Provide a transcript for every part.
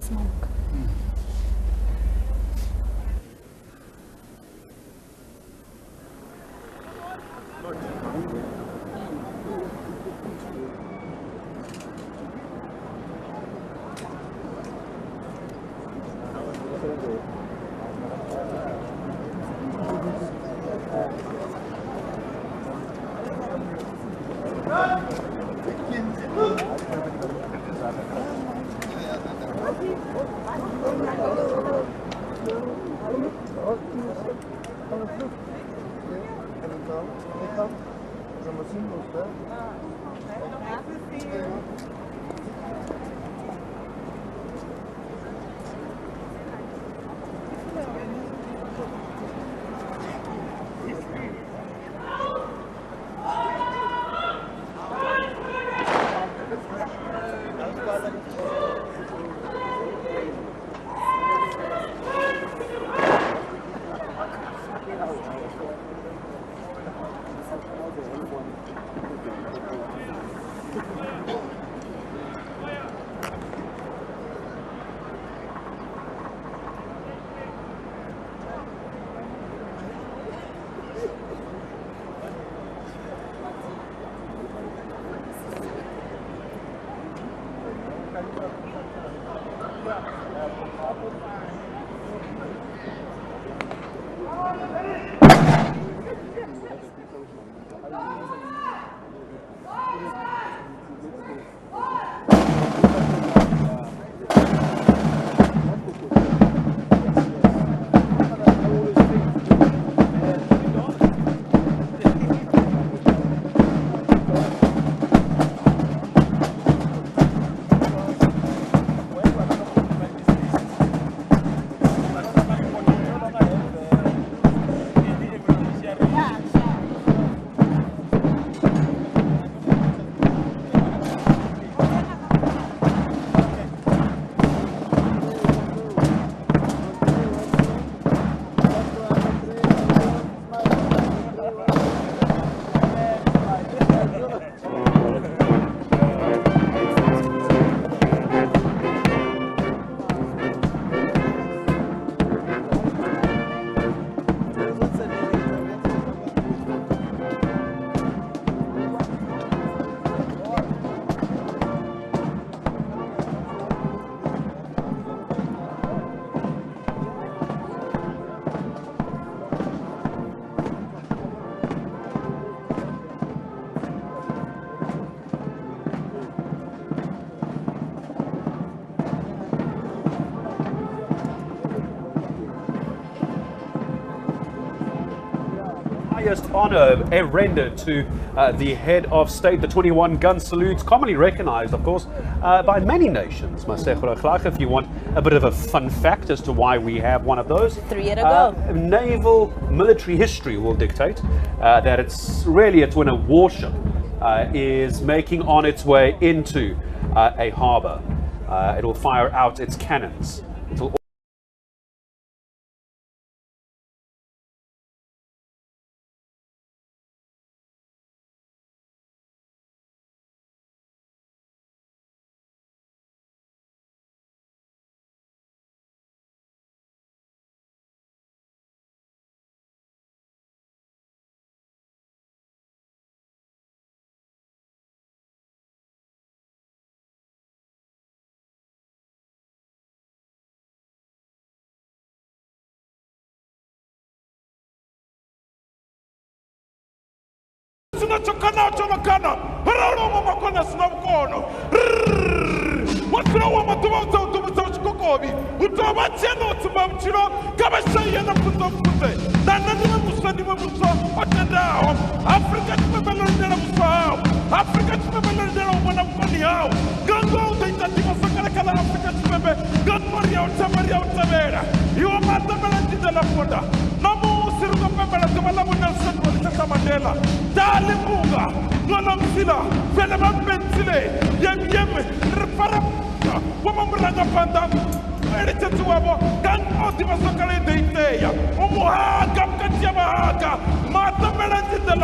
Smoke. Highest honor rendered to the head of state, the 21 gun salutes, commonly recognized, of course, by many nations. If you want a bit of a fun fact as to why we have one of those. 3 years ago. Naval military history will dictate that it's when a warship is making on its way into a harbor. It will fire out its cannons. It will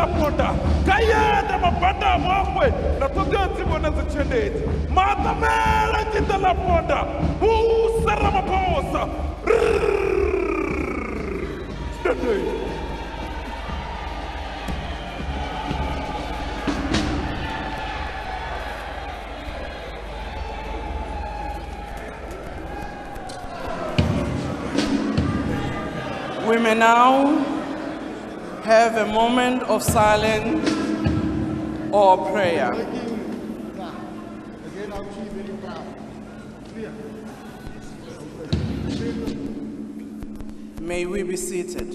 la ponda kayenda mabanda mangwe na togetsi bona zichendeti matamela kinda la ponda busa Ramaphosa We may now have a moment of silence or prayer. May we be seated.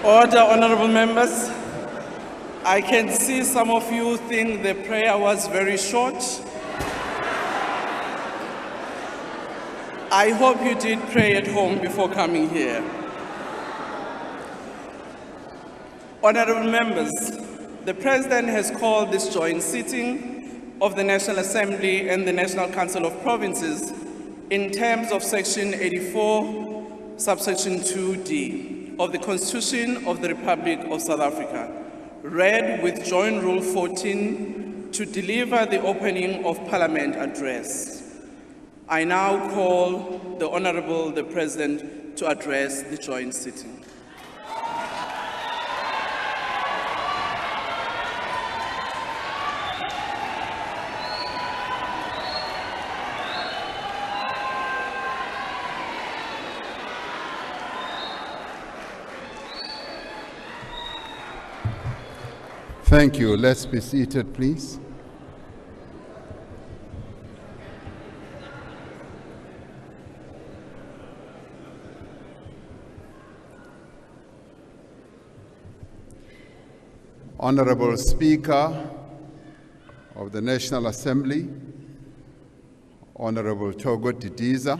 Order, honorable members. I can see some of you think the prayer was very short. I hope you did pray at home before coming here. Honorable members, the President has called this joint sitting of the National Assembly and the National Council of Provinces in terms of Section 84, subsection 2D of the Constitution of the Republic of South Africa, read with Joint Rule 14 to deliver the opening of Parliament address. I now call the Honorable the President to address the joint sitting. Thank you. Let's be seated, please. Honorable Speaker of the National Assembly, Honorable Togo Didiza,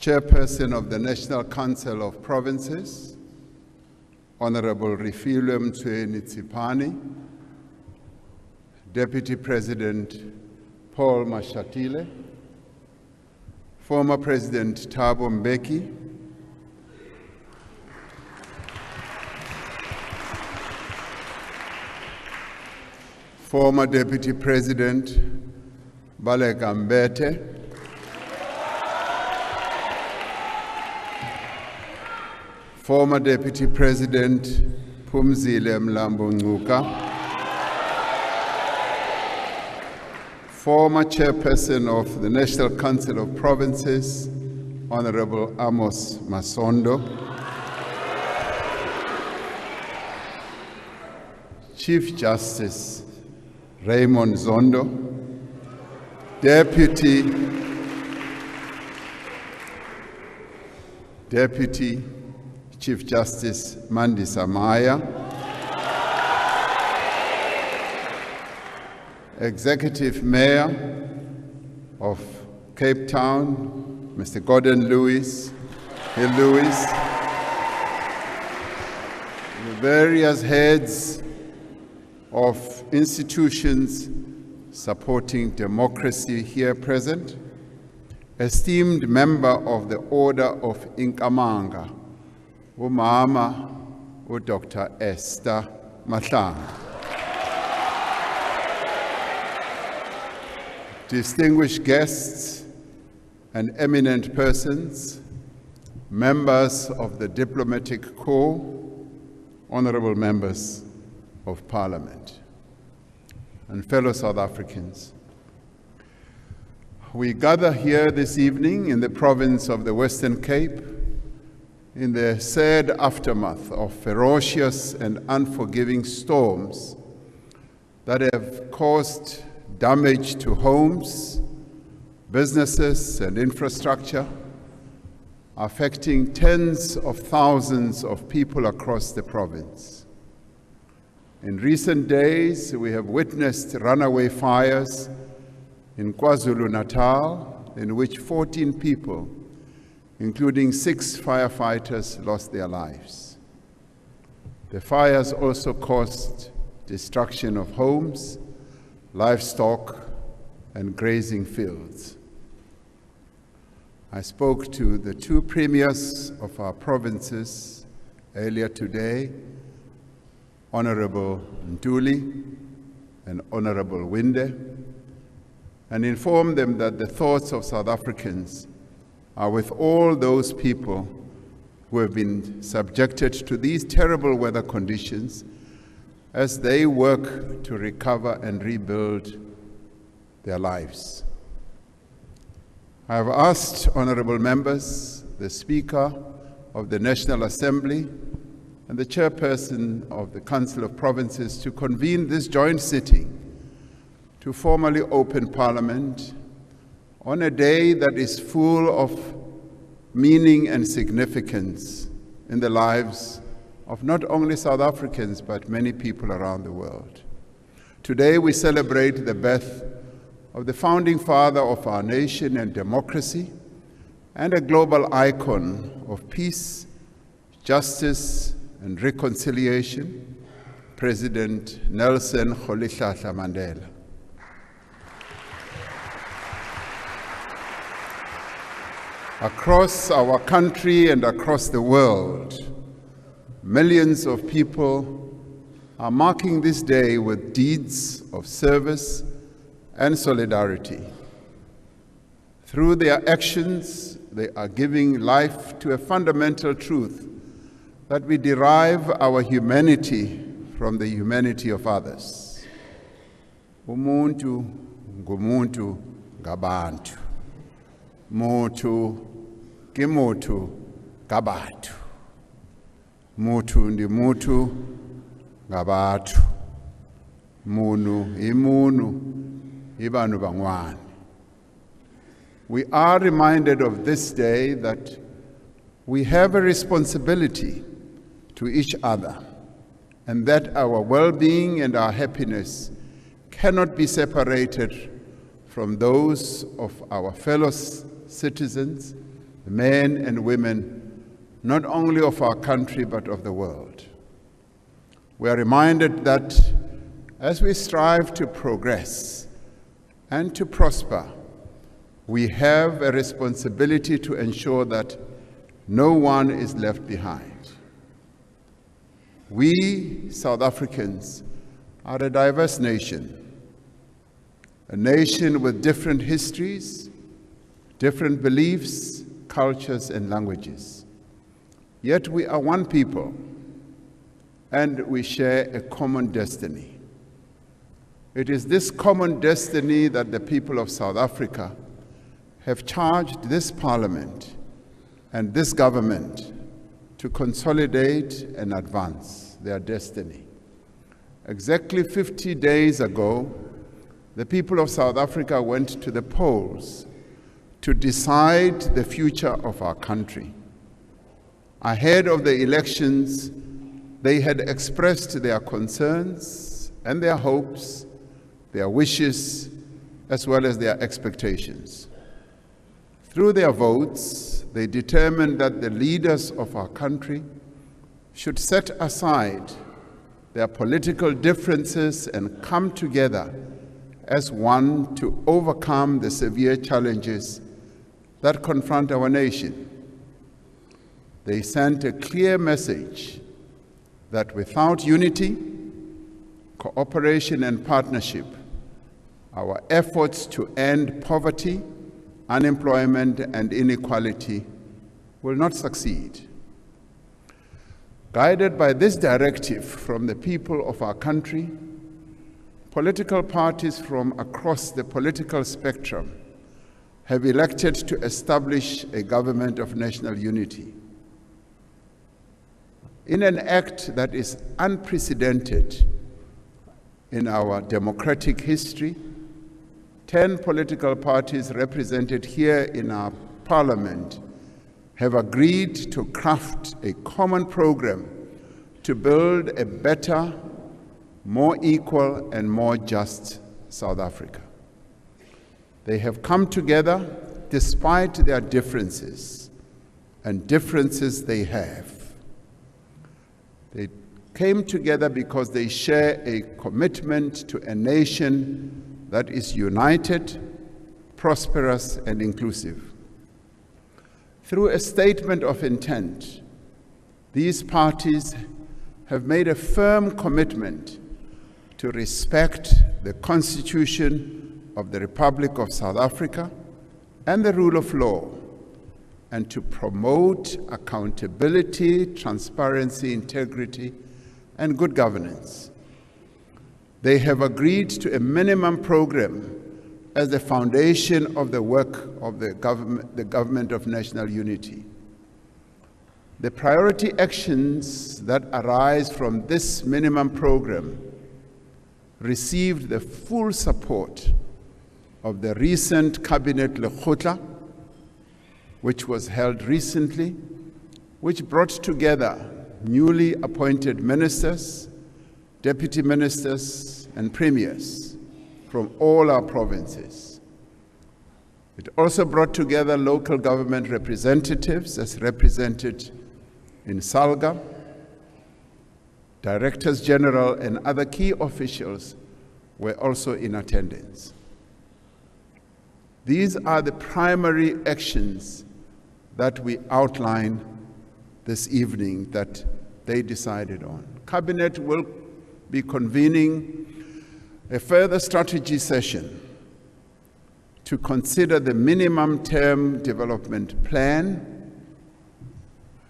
Chairperson of the National Council of Provinces, Honorable Refilwe Mtsweni-Tsipane, Deputy President Paul Mashatile, former President Thabo Mbeki, former Deputy President Baleka Mbete, former Deputy President Phumzile Mlambo Ngcuka, former Chairperson of the National Council of Provinces, Honorable Amos Masondo, Chief Justice Raymond Zondo, Deputy Chief Justice Mandisa Maya, Executive Mayor of Cape Town, Mr. Gordon Lewis, the various heads of institutions supporting democracy here present, esteemed member of the Order of Inkamanga, Umama Dr. Esther Mahlanga. Distinguished guests and eminent persons, members of the Diplomatic Corps, honorable members of Parliament, and fellow South Africans. We gather here this evening in the province of the Western Cape in the sad aftermath of ferocious and unforgiving storms that have caused damage to homes, businesses, and infrastructure, affecting tens of thousands of people across the province. In recent days, we have witnessed runaway fires in KwaZulu-Natal, in which 14 people, including 6 firefighters, lost their lives. The fires also caused destruction of homes, livestock, and grazing fields. I spoke to the two premiers of our provinces earlier today, Honorable Ntuli and Honorable Winde, and informed them that the thoughts of South Africans are with all those people who have been subjected to these terrible weather conditions as they work to recover and rebuild their lives. I have asked honorable members, the Speaker of the National Assembly and the Chairperson of the Council of Provinces to convene this joint sitting to formally open Parliament on a day that is full of meaning and significance in the lives of not only South Africans, but many people around the world. Today we celebrate the birth of the founding father of our nation and democracy, and a global icon of peace, justice, and reconciliation, President Nelson Rolihlahla Mandela. Across our country and across the world, millions of people are marking this day with deeds of service and solidarity. Through their actions, they are giving life to a fundamental truth that we derive our humanity from the humanity of others. Umuntu ngumuntu ngabantu. Mutu ke mutu ngabantu. Mutu ndi mutu ngabantu. Munu imunu ibanu bangwane. We are reminded of this day that we have a responsibility to each other, and that our well-being and our happiness cannot be separated from those of our fellow citizens, men and women, not only of our country but of the world. We are reminded that as we strive to progress and to prosper, we have a responsibility to ensure that no one is left behind. We, South Africans, are a diverse nation, a nation with different histories, different beliefs, cultures, and languages. Yet we are one people, and we share a common destiny. It is this common destiny that the people of South Africa have charged this Parliament and this government to consolidate and advance their destiny. Exactly 50 days ago, the people of South Africa went to the polls to decide the future of our country. Ahead of the elections, they had expressed their concerns and their hopes, their wishes, as well as their expectations. Through their votes, they determined that the leaders of our country should set aside their political differences and come together as one to overcome the severe challenges that confront our nation. They sent a clear message that without unity, cooperation, and partnership, our efforts to end poverty, unemployment, and inequality will not succeed. Guided by this directive from the people of our country, political parties from across the political spectrum have elected to establish a government of national unity. In an act that is unprecedented in our democratic history, 10 political parties represented here in our Parliament have agreed to craft a common program to build a better, more equal, and more just South Africa. They have come together despite their differences, and differences they have. They came together because they share a commitment to a nation that is united, prosperous, and inclusive. Through a statement of intent, these parties have made a firm commitment to respect the Constitution of the Republic of South Africa and the rule of law, and to promote accountability, transparency, integrity, and good governance. They have agreed to a minimum program as the foundation of the work of the government of national unity. The priority actions that arise from this minimum program received the full support of the recent Cabinet Lekgotla, which was held recently, which brought together newly appointed ministers, deputy ministers, and premiers from all our provinces. It also brought together local government representatives as represented in Salga. Directors General and other key officials were also in attendance. These are the primary actions that we outline this evening that they decided on. Cabinet will be convening a further strategy session to consider the minimum term development plan,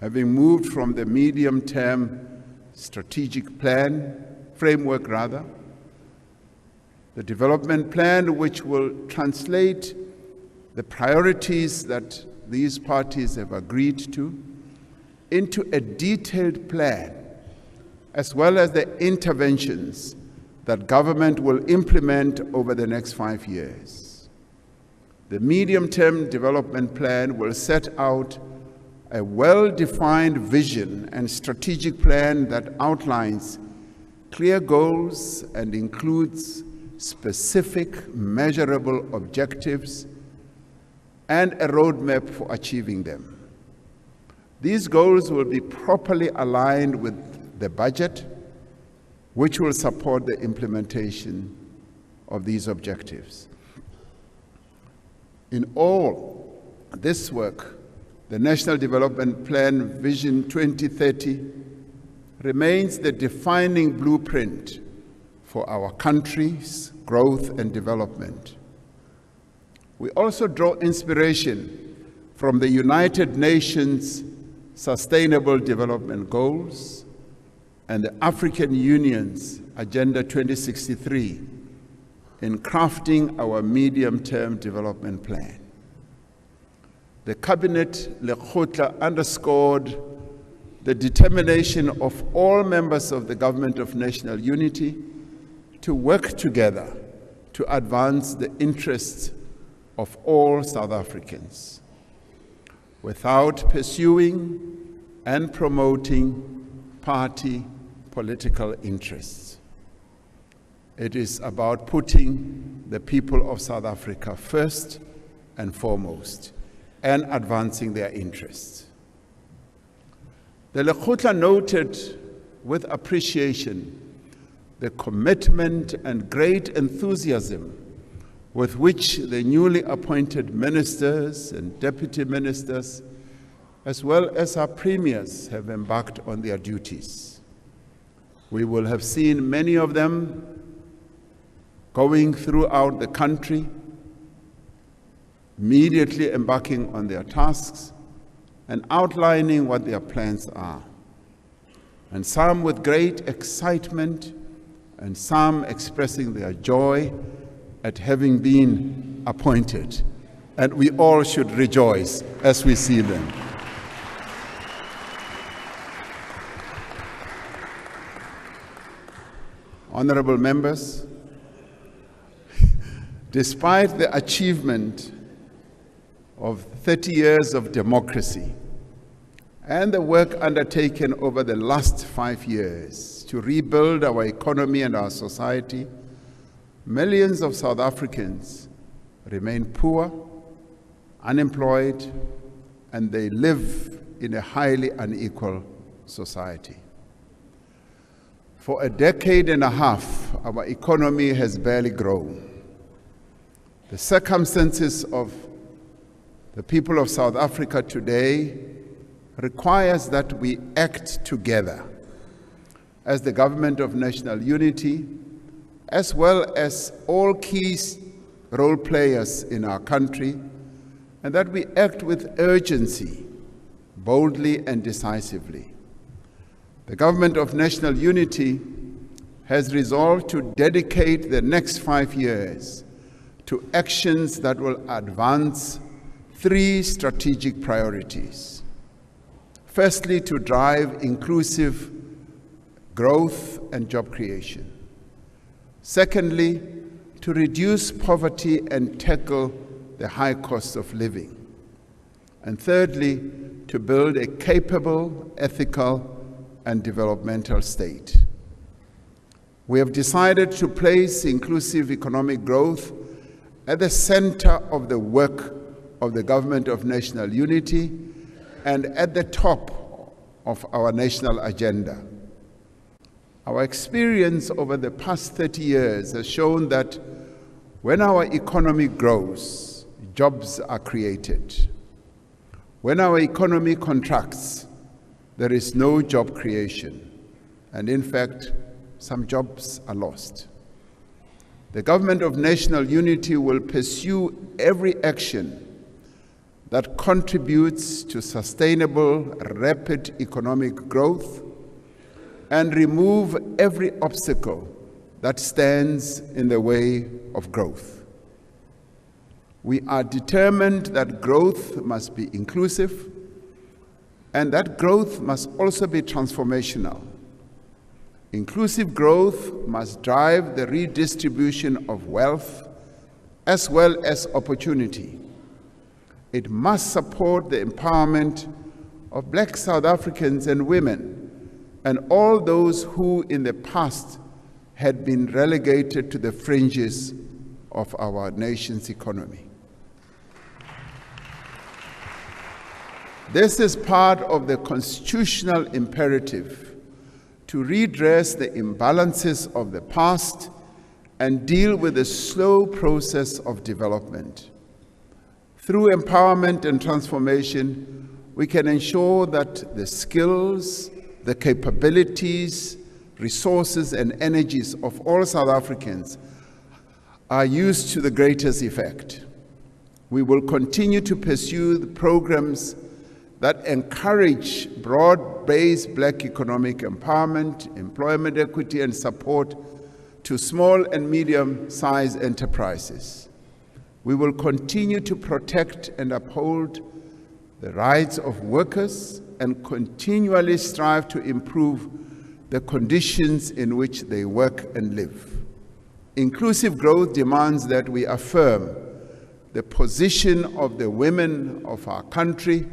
having moved from the medium term strategic plan, framework rather, the development plan which will translate the priorities that these parties have agreed to into a detailed plan, as well as the interventions that government will implement over the next 5 years. The medium-term development plan will set out a well-defined vision and strategic plan that outlines clear goals and includes specific, measurable objectives and a roadmap for achieving them. These goals will be properly aligned with the budget, which will support the implementation of these objectives. In all this work, the National Development Plan Vision 2030 remains the defining blueprint for our country's growth and development. We also draw inspiration from the United Nations Sustainable Development Goals and the African Union's Agenda 2063 in crafting our medium-term development plan. The Cabinet Lekgotla underscored the determination of all members of the Government of National Unity to work together to advance the interests of all South Africans, without pursuing and promoting party political interests. It is about putting the people of South Africa first and foremost and advancing their interests. The Lekgotla noted with appreciation the commitment and great enthusiasm with which the newly appointed ministers and deputy ministers, as well as our premiers, have embarked on their duties. We will have seen many of them going throughout the country, immediately embarking on their tasks and outlining what their plans are. And some with great excitement, and some expressing their joy at having been appointed. And we all should rejoice as we see them. Honorable members, despite the achievement of 30 years of democracy and the work undertaken over the last 5 years to rebuild our economy and our society, millions of South Africans remain poor, unemployed, and they live in a highly unequal society. For a decade and a half, our economy has barely grown. The circumstances of the people of South Africa today requires that we act together as the government of national unity, as well as all key role players in our country, and that we act with urgency, boldly and decisively. The government of national unity has resolved to dedicate the next 5 years to actions that will advance 3 strategic priorities. Firstly, to drive inclusive growth and job creation. Secondly, to reduce poverty and tackle the high cost of living. And thirdly, to build a capable, ethical, and developmental state. We have decided to place inclusive economic growth at the center of the work of the Government of National Unity and at the top of our national agenda. Our experience over the past 30 years has shown that when our economy grows, jobs are created. When our economy contracts, there is no job creation, and in fact, some jobs are lost. The Government of National Unity will pursue every action that contributes to sustainable, rapid economic growth and remove every obstacle that stands in the way of growth. We are determined that growth must be inclusive and that growth must also be transformational. Inclusive growth must drive the redistribution of wealth as well as opportunity. It must support the empowerment of Black South Africans and women and all those who in the past had been relegated to the fringes of our nation's economy. This is part of the constitutional imperative to redress the imbalances of the past and deal with the slow process of development. Through empowerment and transformation, we can ensure that the skills, the capabilities, resources, and energies of all South Africans are used to the greatest effect. We will continue to pursue the programs that encourage broad-based Black economic empowerment, employment equity, and support to small and medium-sized enterprises. We will continue to protect and uphold the rights of workers and continually strive to improve the conditions in which they work and live. Inclusive growth demands that we affirm the position of the women of our country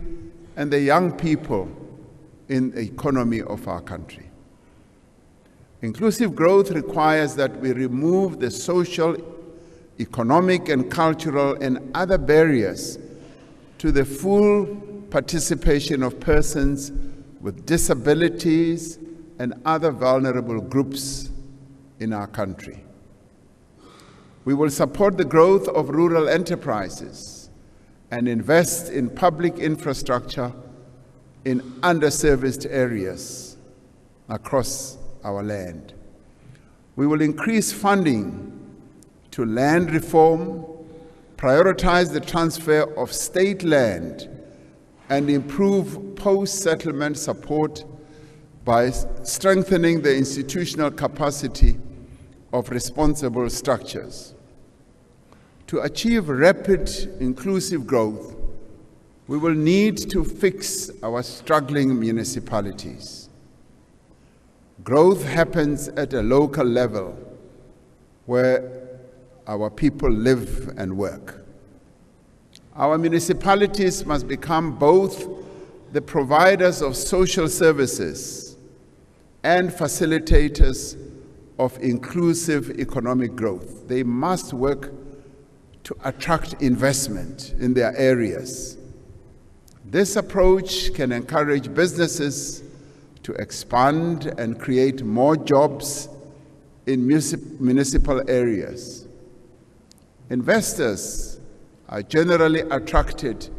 and the young people in the economy of our country. Inclusive growth requires that we remove the social, economic, and cultural and other barriers to the full participation of persons with disabilities and other vulnerable groups in our country. We will support the growth of rural enterprises and invest in public infrastructure in underserviced areas across our land. We will increase funding to land reform, prioritize the transfer of state land, and improve post-settlement support by strengthening the institutional capacity of responsible structures. To achieve rapid, inclusive growth, we will need to fix our struggling municipalities. Growth happens at a local level where our people live and work. Our municipalities must become both the providers of social services and facilitators of inclusive economic growth. They must work to attract investment in their areas. This approach can encourage businesses to expand and create more jobs in municipal areas. Investors are generally attracted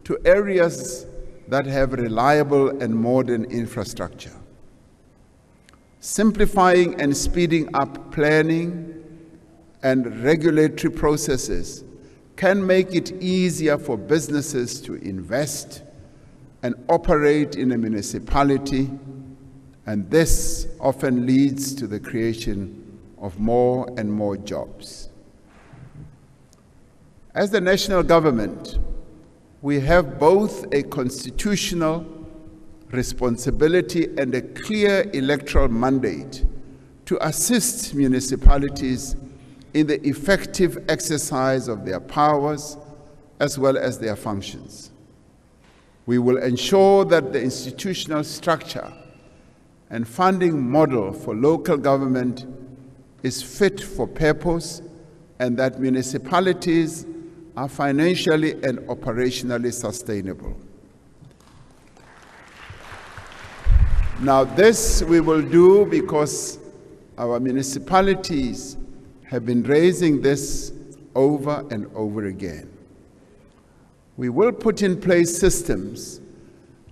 to areas that have reliable and modern infrastructure. Simplifying and speeding up planning and regulatory processes can make it easier for businesses to invest and operate in a municipality, and this often leads to the creation of more and more jobs. As the national government, we have both a constitutional responsibility and a clear electoral mandate to assist municipalities in the effective exercise of their powers as well as their functions. We will ensure that the institutional structure and funding model for local government is fit for purpose and that municipalities are financially and operationally sustainable. Now, this we will do because our municipalities have been raising this over and over again. We will put in place systems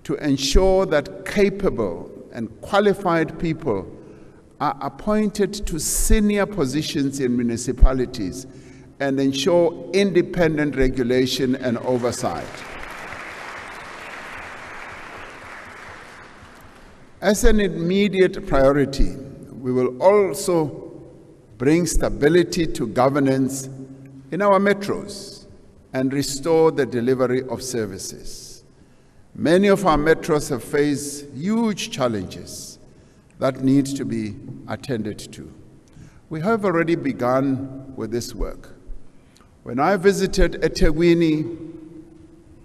to ensure that capable and qualified people are appointed to senior positions in municipalities and ensure independent regulation and oversight. As an immediate priority, we will also bring stability to governance in our metros and restore the delivery of services. Many of our metros have faced huge challenges that need to be attended to. We have already begun with this work. When I visited eThekwini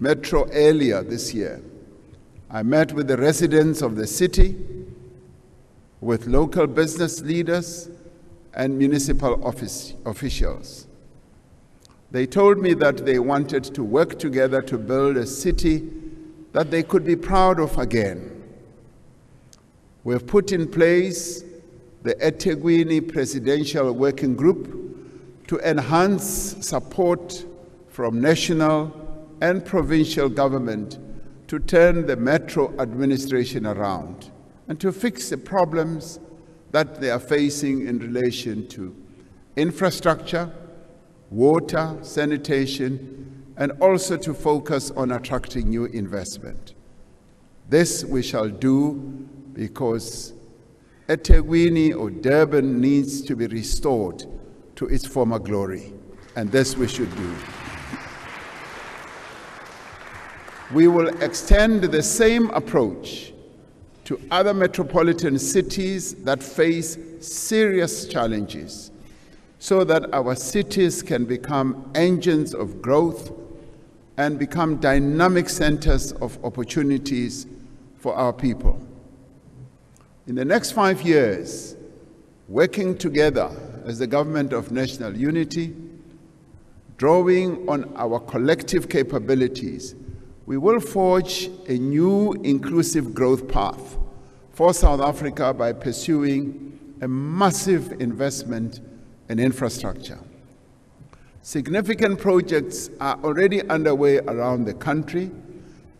Metro earlier this year, I met with the residents of the city, with local business leaders and municipal officials. They told me that they wanted to work together to build a city that they could be proud of again. We have put in place the eThekwini Presidential Working Group to enhance support from national and provincial government to turn the metro administration around and to fix the problems that they are facing in relation to infrastructure, water, sanitation, and also to focus on attracting new investment. This we shall do because eThekwini or Durban needs to be restored to its former glory, and this we should do. We will extend the same approach to other metropolitan cities that face serious challenges so that our cities can become engines of growth and become dynamic centers of opportunities for our people. In the next 5 years, working together as the government of national unity, drawing on our collective capabilities, we will forge a new inclusive growth path for South Africa by pursuing a massive investment in infrastructure. Significant projects are already underway around the country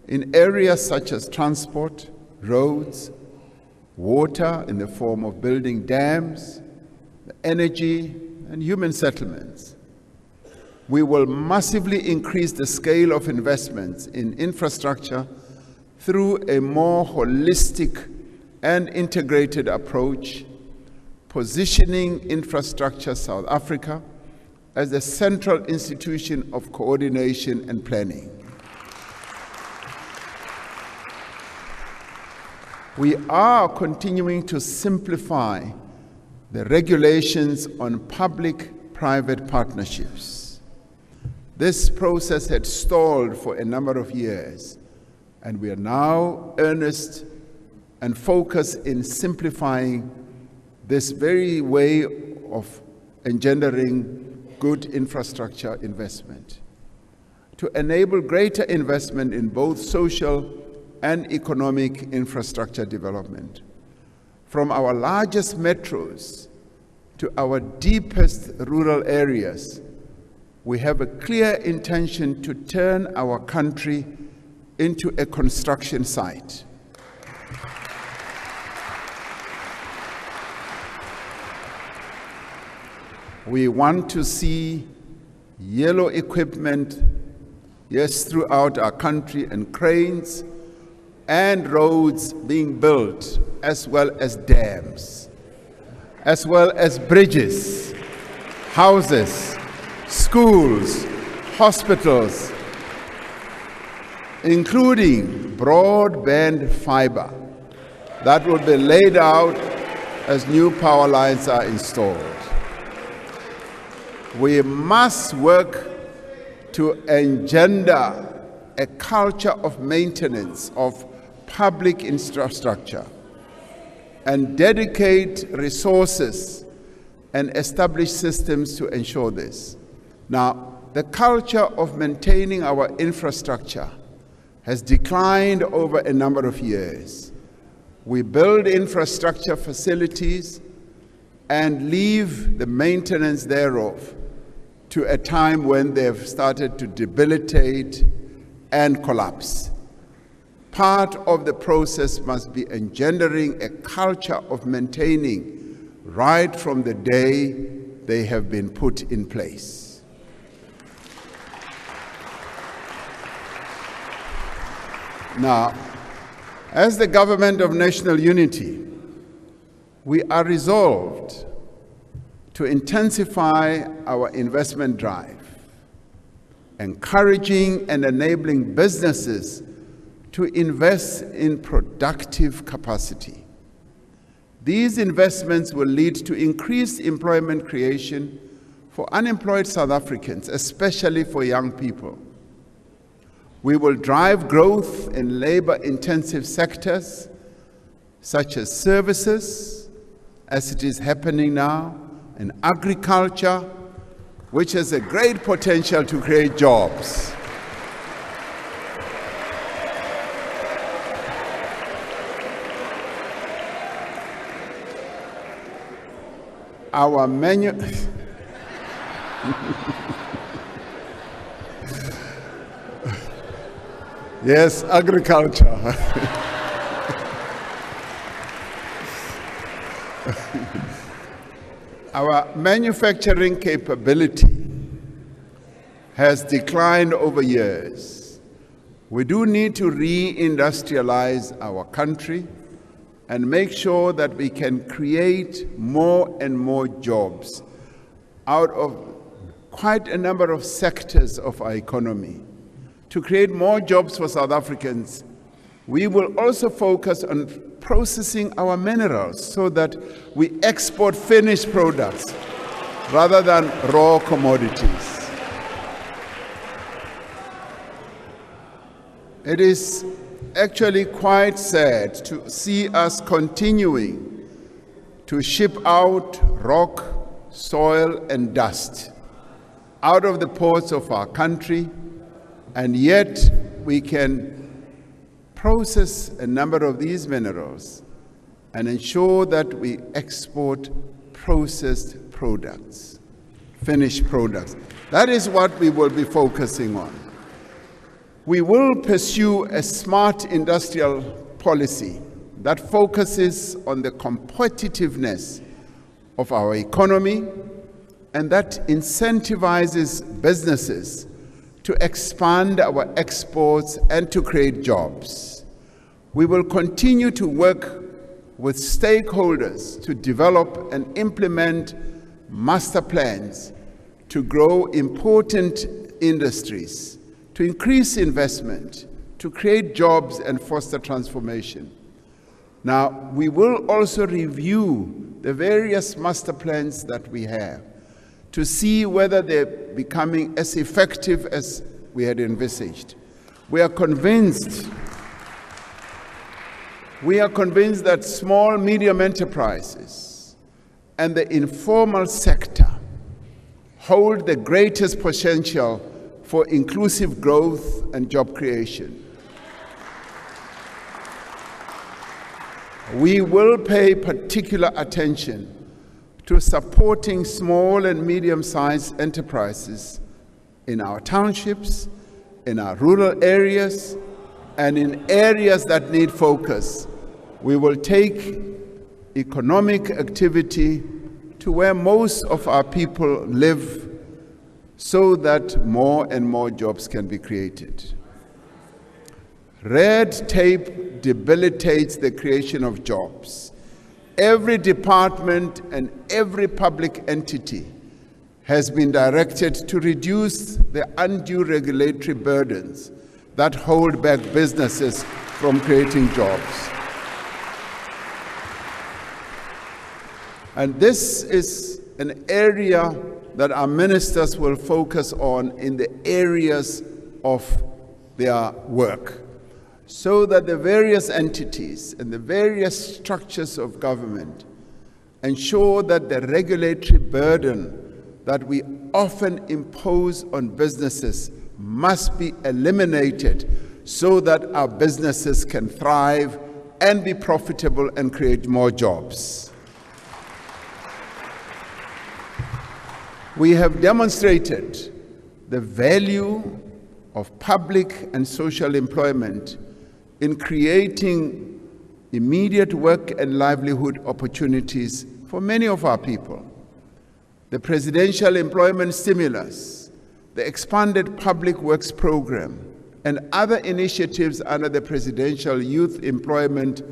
in areas such as transport, roads, water in the form of building dams, energy, and human settlements. We will massively increase the scale of investments in infrastructure through a more holistic and integrated approach, positioning Infrastructure South Africa as the central institution of coordination and planning. We are continuing to simplify the regulations on public-private partnerships. This process had stalled for a number of years, and we are now earnest and focused in simplifying this very way of engendering good infrastructure investment to enable greater investment in both social and economic infrastructure development. From our largest metros to our deepest rural areas, we have a clear intention to turn our country into a construction site. We want to see yellow equipment, yes, throughout our country, and cranes and roads being built, as well as dams, as well as bridges, houses, schools, hospitals, including broadband fiber that will be laid out as new power lines are installed. We must work to engender a culture of maintenance of public infrastructure and dedicate resources and establish systems to ensure this. Now, the culture of maintaining our infrastructure has declined over a number of years. We build infrastructure facilities and leave the maintenance thereof to a time when they've started to debilitate and collapse. Part of the process must be engendering a culture of maintaining right from the day they have been put in place. Now, as the Government of National Unity, we are resolved to intensify our investment drive, encouraging and enabling businesses to invest in productive capacity. These investments will lead to increased employment creation for unemployed South Africans, especially for young people. We will drive growth in labor-intensive sectors, such as services, as it is happening now, and agriculture, which has a great potential to create jobs. Our yes, agriculture. Our manufacturing capability has declined over years. We do need to re-industrialize our country and make sure that we can create more and more jobs out of quite a number of sectors of our economy. To create more jobs for South Africans, we will also focus on processing our minerals so that we export finished products rather than raw commodities. It is actually quite sad to see us continuing to ship out rock, soil, and dust out of the ports of our country, and yet we can process a number of these minerals and ensure that we export processed products, finished products. That is what we will be focusing on. We will pursue a smart industrial policy that focuses on the competitiveness of our economy and that incentivizes businesses to expand our exports and to create jobs. We will continue to work with stakeholders to develop and implement master plans to grow important industries, to increase investment, to create jobs and foster transformation. Now, we will also review the various master plans that we have to see whether they're becoming as effective as we had envisaged. We are convinced that small, medium enterprises and the informal sector hold the greatest potential for inclusive growth and job creation. We will pay particular attention to supporting small and medium-sized enterprises in our townships, in our rural areas, and in areas that need focus. We will take economic activity to where most of our people live so that more and more jobs can be created. Red tape debilitates the creation of jobs. Every department and every public entity has been directed to reduce the undue regulatory burdens that hold back businesses from creating jobs. And this is an area that our ministers will focus on in the areas of their work, so that the various entities and the various structures of government ensure that the regulatory burden that we often impose on businesses must be eliminated so that our businesses can thrive and be profitable and create more jobs. We have demonstrated the value of public and social employment in creating immediate work and livelihood opportunities for many of our people. The Presidential Employment Stimulus, the expanded Public Works Program, and other initiatives under the Presidential Youth Employment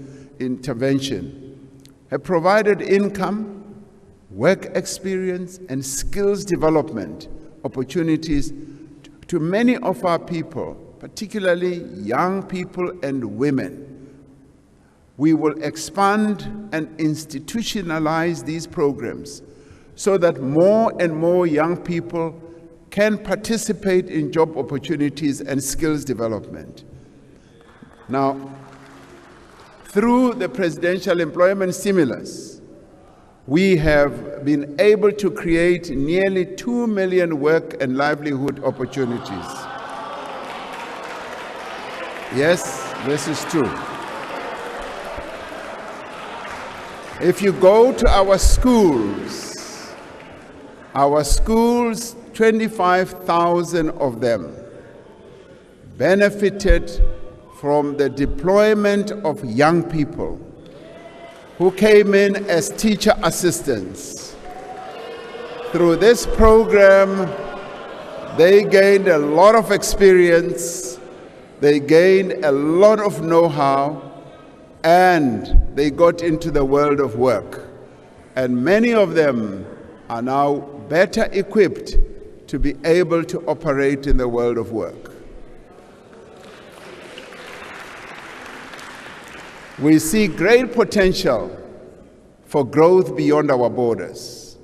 Intervention have provided income, work experience, and skills development opportunities to many of our people, particularly young people and women. We will expand and institutionalize these programs so that more and more young people can participate in job opportunities and skills development. Now, through the Presidential Employment Stimulus, we have been able to create nearly 2 million work and livelihood opportunities. Yes, this is true. If you go to our schools, 25,000 of them benefited from the deployment of young people who came in as teacher assistants. Through this program, they gained a lot of experience, they gained a lot of know-how, and they got into the world of work. And many of them are now better equipped to be able to operate in the world of work. We see great potential for growth beyond our borders.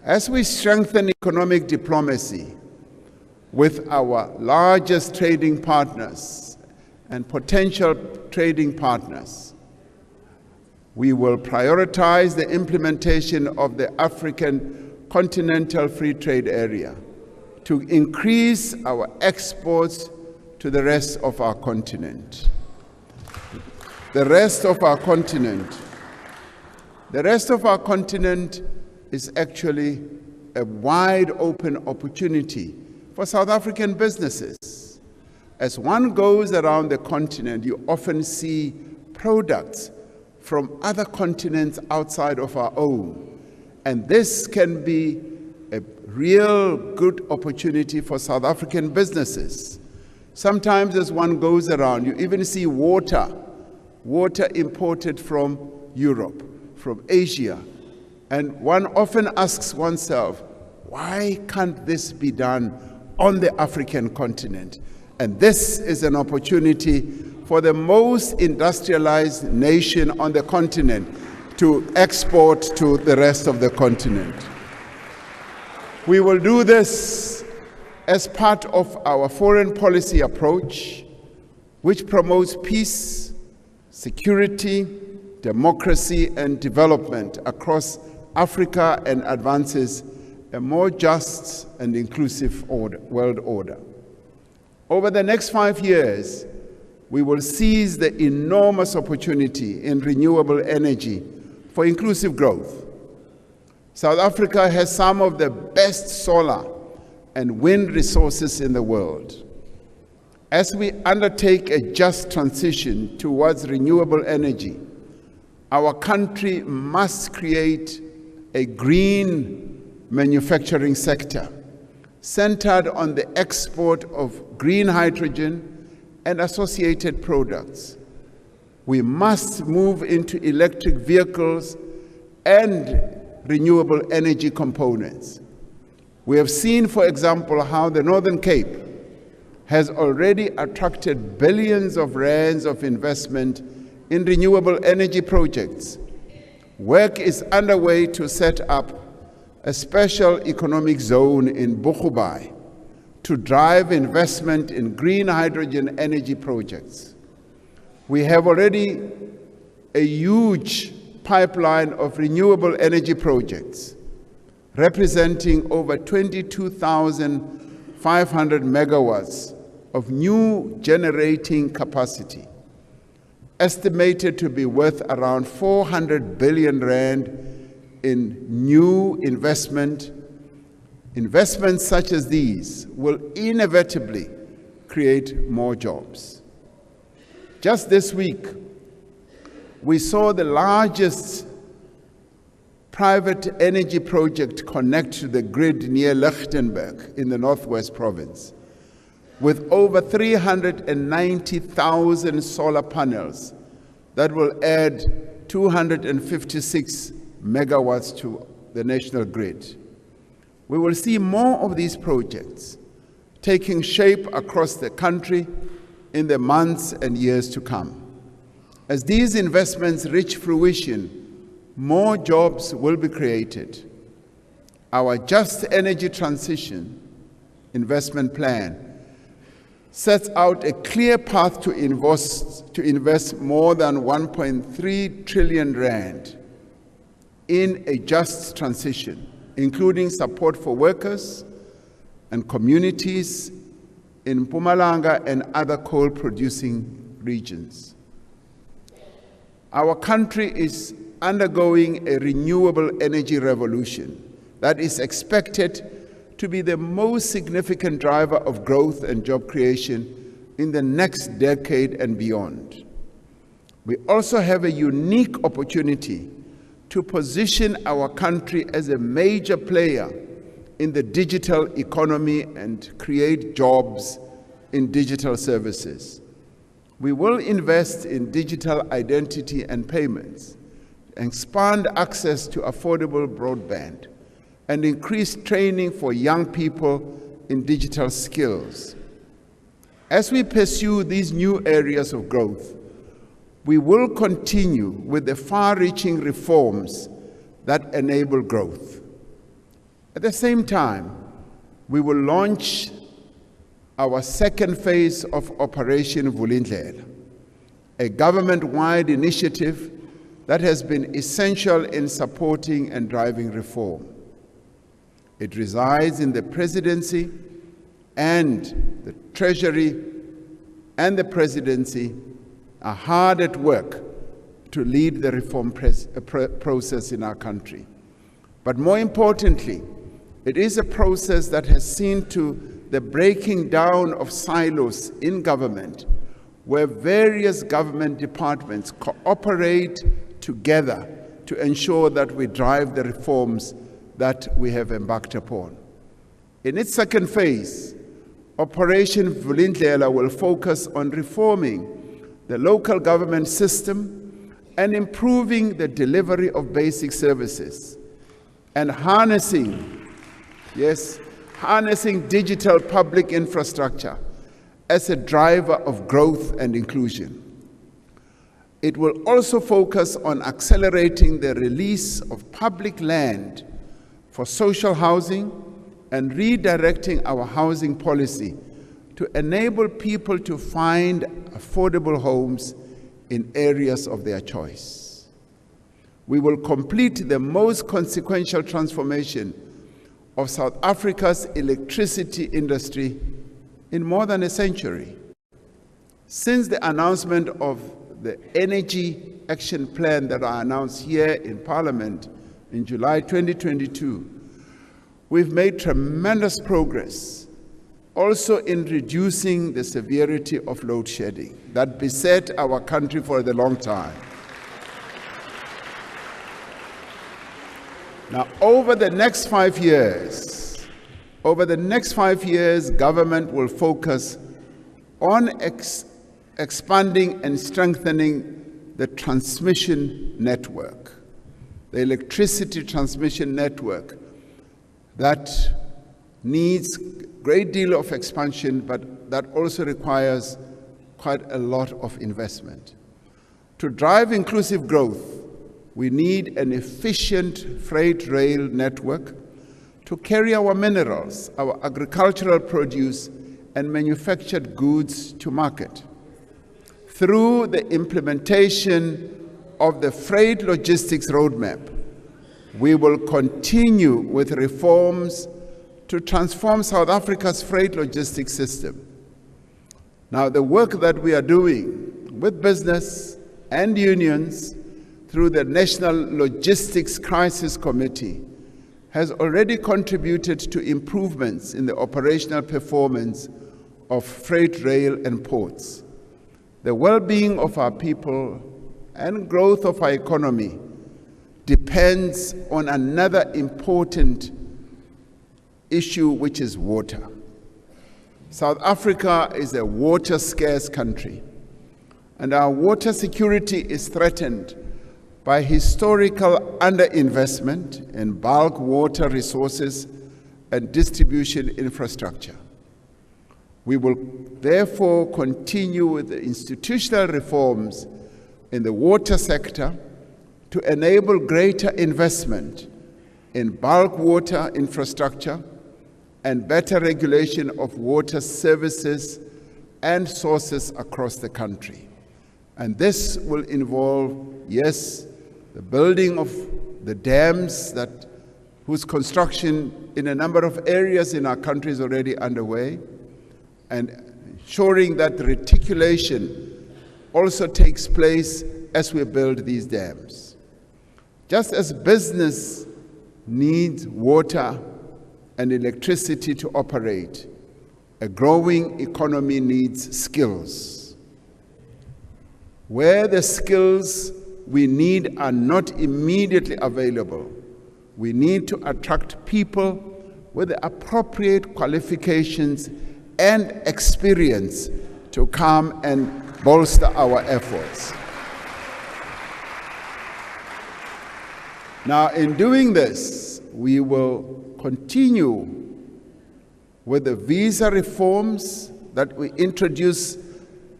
As we strengthen economic diplomacy with our largest trading partners and potential trading partners, we will prioritize the implementation of the African Continental Free Trade Area to increase our exports to the rest of our continent. The rest of our continent is actually a wide open opportunity for South African businesses. As one goes around the continent, you often see products from other continents outside of our own. And this can be a real good opportunity for South African businesses. Sometimes as one goes around, you even see water imported from Europe, from Asia. And one often asks oneself, why can't this be done on the African continent? And this is an opportunity for the most industrialized nation on the continent to export to the rest of the continent. We will do this as part of our foreign policy approach, which promotes peace, security, democracy, and development across Africa and advances a more just and inclusive world order. Over the next 5 years, we will seize the enormous opportunity in renewable energy for inclusive growth. South Africa has some of the best solar and wind resources in the world. As we undertake a just transition towards renewable energy, our country must create a green manufacturing sector centered on the export of green hydrogen and associated products. We must move into electric vehicles and renewable energy components. We have seen, for example, how the Northern Cape has already attracted billions of rands of investment in renewable energy projects. Work is underway to set up a special economic zone in Bochubai to drive investment in green hydrogen energy projects. We have already a huge pipeline of renewable energy projects representing over 22,500 megawatts of new generating capacity, estimated to be worth around 400 billion rand in new investment. Investments such as these will inevitably create more jobs. Just this week, we saw the largest private energy project connect to the grid near Lichtenberg in the Northwest Province, with over 390,000 solar panels that will add 256 megawatts to the national grid. We will see more of these projects taking shape across the country in the months and years to come. As these investments reach fruition, more jobs will be created. Our Just Energy Transition investment plan sets out a clear path to invest more than 1.3 trillion rand in a just transition, including support for workers and communities in Mpumalanga and other coal-producing regions. Our country is undergoing a renewable energy revolution that is expected to be the most significant driver of growth and job creation in the next decade and beyond. We also have a unique opportunity to position our country as a major player in the digital economy and create jobs in digital services. We will invest in digital identity and payments, expand access to affordable broadband, and increase training for young people in digital skills. As we pursue these new areas of growth, we will continue with the far-reaching reforms that enable growth. At the same time, we will launch our second phase of Operation Vulindlela, a government-wide initiative that has been essential in supporting and driving reform. It resides in the Presidency, and the Treasury and the Presidency are hard at work to lead the reform process in our country. But more importantly, it is a process that has seen to the breaking down of silos in government, where various government departments cooperate together to ensure that we drive the reforms that we have embarked upon. In its second phase, Operation Vulindlela will focus on reforming the local government system and improving the delivery of basic services and harnessing digital public infrastructure as a driver of growth and inclusion. It will also focus on accelerating the release of public land for social housing and redirecting our housing policy to enable people to find affordable homes in areas of their choice. We will complete the most consequential transformation of South Africa's electricity industry in more than a century. Since the announcement of the Energy Action Plan that I announced here in Parliament in July 2022, we've made tremendous progress also in reducing the severity of load shedding that beset our country for the long time. Now, over the next 5 years, government will focus on expanding and strengthening the transmission network, the electricity transmission network that needs a great deal of expansion, but that also requires quite a lot of investment. To drive inclusive growth, we need an efficient freight rail network to carry our minerals, our agricultural produce, and manufactured goods to market. Through the implementation of the Freight Logistics Roadmap, we will continue with reforms to transform South Africa's freight logistics system. Now, the work that we are doing with business and unions through the National Logistics Crisis Committee has already contributed to improvements in the operational performance of freight rail and ports. The well-being of our people and growth of our economy depends on another important issue, which is water. South Africa is a water-scarce country, and our water security is threatened by historical underinvestment in bulk water resources and distribution infrastructure. We will therefore continue with the institutional reforms in the water sector to enable greater investment in bulk water infrastructure and better regulation of water services and sources across the country. And this will involve, yes, the building of the dams whose construction in a number of areas in our country is already underway, and ensuring that reticulation also takes place as we build these dams. Just as business needs water and electricity to operate, a growing economy needs skills. Where the skills we need are not immediately available, we need to attract people with the appropriate qualifications and experience to come and bolster our efforts. Now, in doing this, we will continue with the visa reforms that we introduced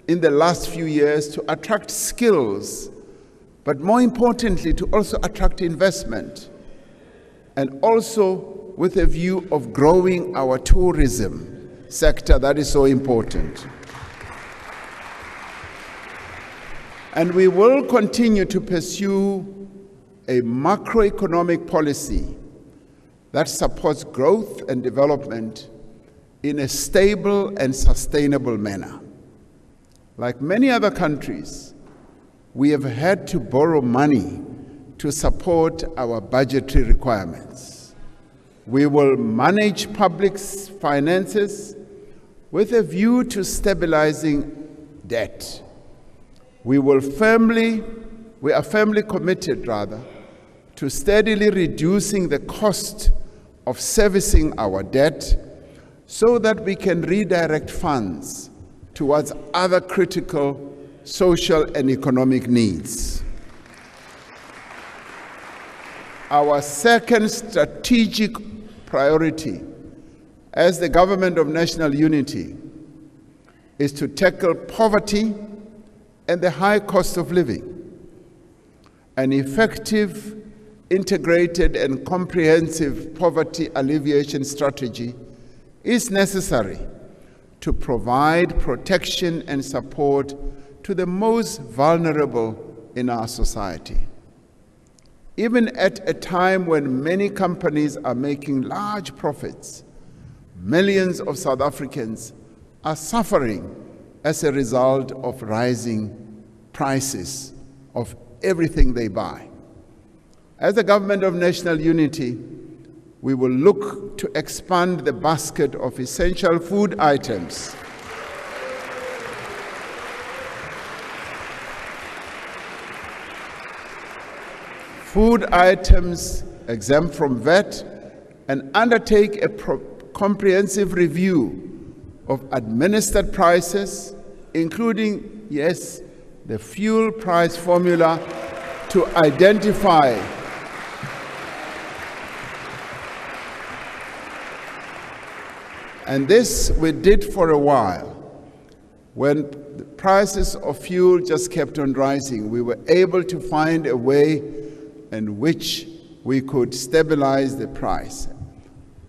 in the last few years to attract skills, but more importantly, to also attract investment, and also with a view of growing our tourism sector that is so important. And we will continue to pursue a macroeconomic policy that supports growth and development in a stable and sustainable manner. Like many other countries, we have had to borrow money to support our budgetary requirements. We will manage public finances with a view to stabilizing debt. We are firmly committed, to steadily reducing the cost of servicing our debt so that we can redirect funds towards other critical social and economic needs. Our second strategic priority as the Government of National Unity is to tackle poverty and the high cost of living. An effective, integrated and comprehensive poverty alleviation strategy is necessary to provide protection and support to the most vulnerable in our society. Even at a time when many companies are making large profits, millions of South Africans are suffering as a result of rising prices of everything they buy. As the Government of National Unity, we will look to expand the basket of essential food items exempt from VAT, and undertake a comprehensive review of administered prices, including, yes, the fuel price formula, to identify and this we did for a while. When the prices of fuel just kept on rising, we were able to find a way in which we could stabilize the price.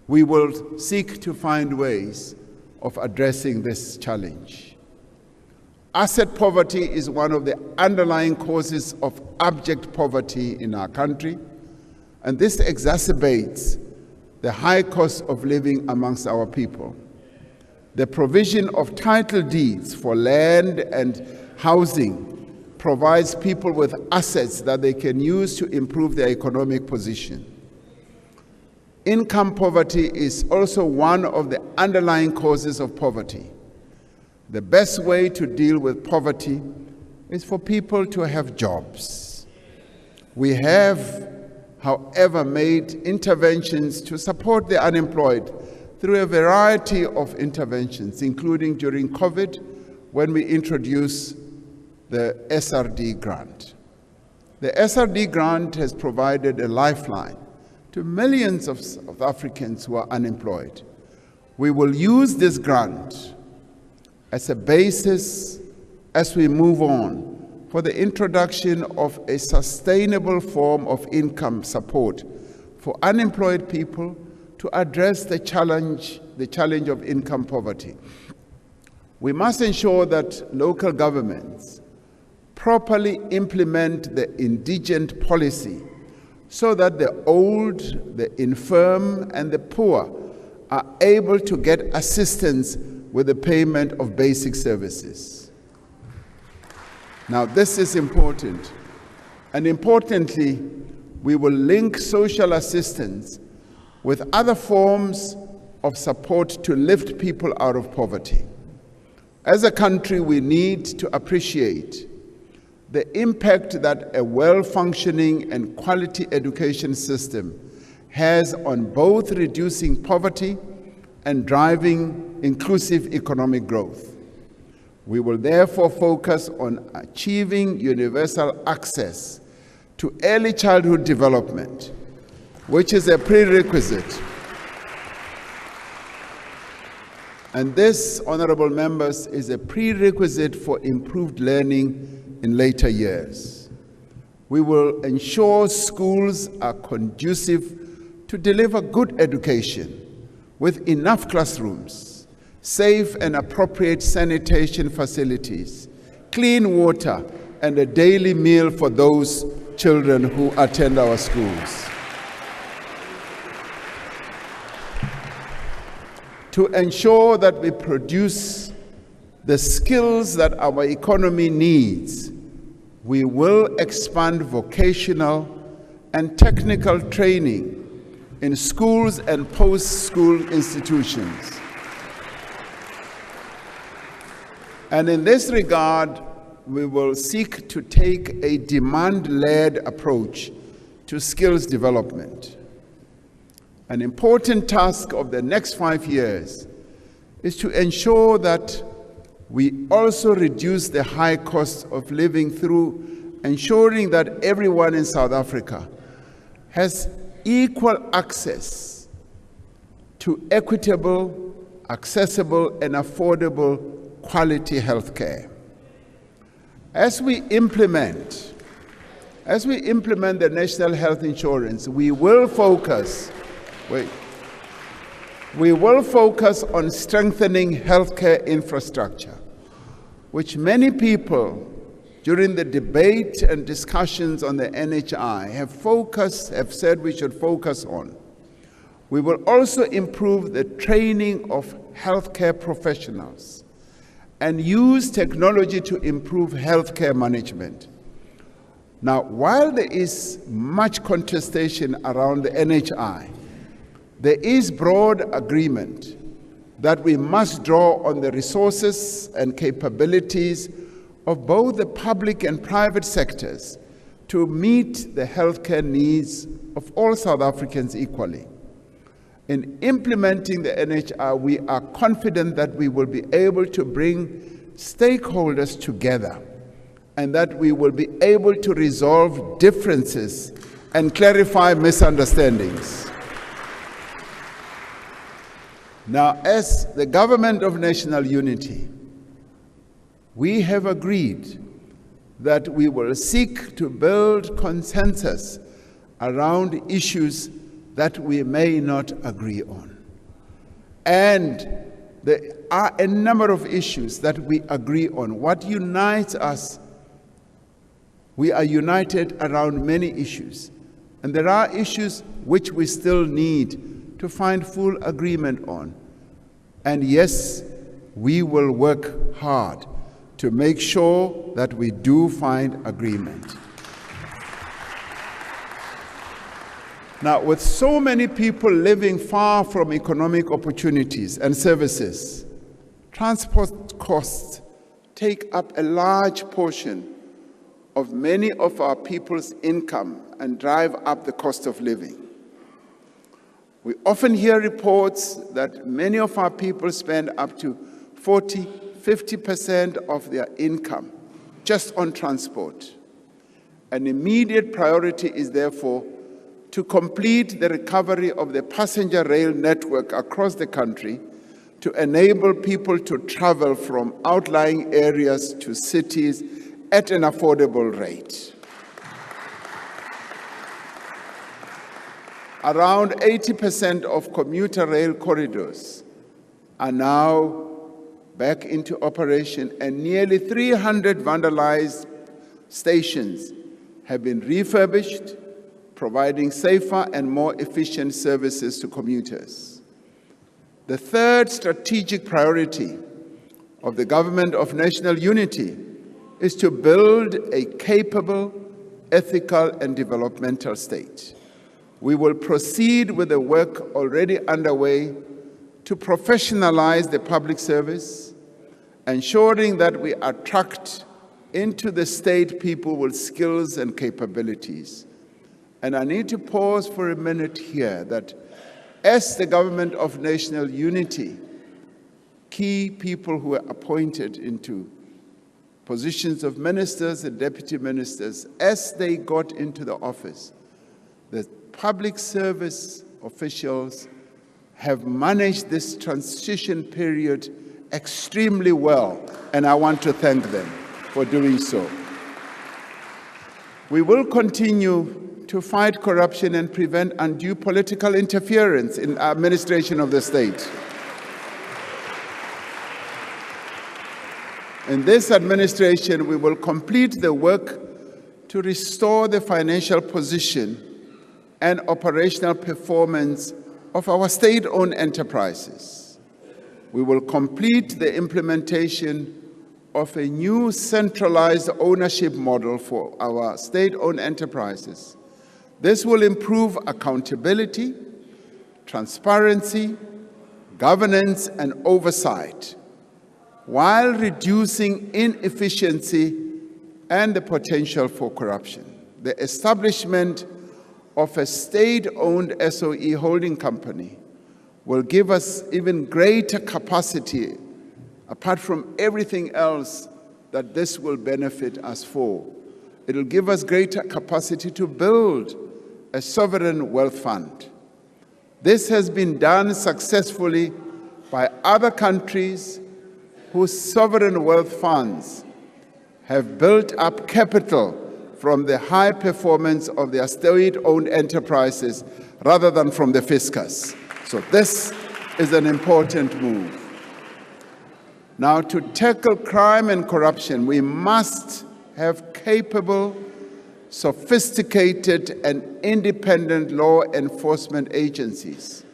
We will seek to find ways of addressing this challenge. Asset poverty is one of the underlying causes of abject poverty in our country, and this exacerbates the high cost of living amongst our people. The provision of title deeds for land and housing provides people with assets that they can use to improve their economic position. Income poverty is also one of the underlying causes of poverty. The best way to deal with poverty is for people to have jobs. We have, however, made interventions to support the unemployed through a variety of interventions, including during COVID, when we introduced the SRD grant. The SRD grant has provided a lifeline to millions of South Africans who are unemployed. We will use this grant as a basis as we move on for the introduction of a sustainable form of income support for unemployed people to address the challenge of income poverty. We must ensure that local governments properly implement the indigent policy so that the old, the infirm, and the poor are able to get assistance with the payment of basic services. Now, this is important. And importantly, we will link social assistance with other forms of support to lift people out of poverty. As a country, we need to appreciate the impact that a well-functioning and quality education system has on both reducing poverty and driving inclusive economic growth. We will therefore focus on achieving universal access to early childhood development, which is a prerequisite. And this, honorable members, is a prerequisite for improved learning in later years. We will ensure schools are conducive to deliver good education with enough classrooms, safe and appropriate sanitation facilities, clean water, and a daily meal for those children who attend our schools. To ensure that we produce the skills that our economy needs, we will expand vocational and technical training in schools and post-school institutions. And in this regard, we will seek to take a demand-led approach to skills development. An important task of the next 5 years is to ensure that we also reduce the high cost of living through ensuring that everyone in South Africa has equal access to equitable, accessible, and affordable quality health care. As we implement the National Health Insurance, we will focus on strengthening healthcare infrastructure, which many people during the debate and discussions on the NHI have said we should focus on. We will also improve the training of healthcare professionals and use technology to improve healthcare management. Now, while there is much contestation around the NHI, there is broad agreement that we must draw on the resources and capabilities of both the public and private sectors to meet the healthcare needs of all South Africans equally. In implementing the NHR, we are confident that we will be able to bring stakeholders together and that we will be able to resolve differences and clarify misunderstandings. Now, as the Government of National Unity, we have agreed that we will seek to build consensus around issues that we may not agree on. And there are a number of issues that we agree on. What unites us, we are united around many issues. And there are issues which we still need to find full agreement on. And yes, we will work hard to make sure that we do find agreement. Now, with so many people living far from economic opportunities and services, transport costs take up a large portion of many of our people's income and drive up the cost of living. We often hear reports that many of our people spend up to 40–50% of their income just on transport. An immediate priority is therefore to complete the recovery of the passenger rail network across the country to enable people to travel from outlying areas to cities at an affordable rate. Around 80% of commuter rail corridors are now back into operation, and nearly 300 vandalized stations have been refurbished, providing safer and more efficient services to commuters. The third strategic priority of the Government of National Unity is to build a capable, ethical, and developmental state. We will proceed with the work already underway to professionalize the public service, ensuring that we attract into the state people with skills and capabilities. And I need to pause for a minute here that as the Government of National Unity, key people who are appointed into positions of ministers and deputy ministers, as they got into the office, the public service officials have managed this transition period extremely well, and I want to thank them for doing so. We will continue to fight corruption and prevent undue political interference in administration of the state. In this administration, we will complete the work to restore the financial position and operational performance of our state-owned enterprises. We will complete the implementation of a new centralized ownership model for our state-owned enterprises. This will improve accountability, transparency, governance, and oversight, while reducing inefficiency and the potential for corruption. The establishment of a state-owned SOE holding company will give us even greater capacity, apart from everything else that this will benefit us for. It will give us greater capacity to build a sovereign wealth fund. This has been done successfully by other countries whose sovereign wealth funds have built up capital from the high performance of their state-owned enterprises rather than from the fiscus. So this is an important move. Now, to tackle crime and corruption, we must have capable, sophisticated, and independent law enforcement agencies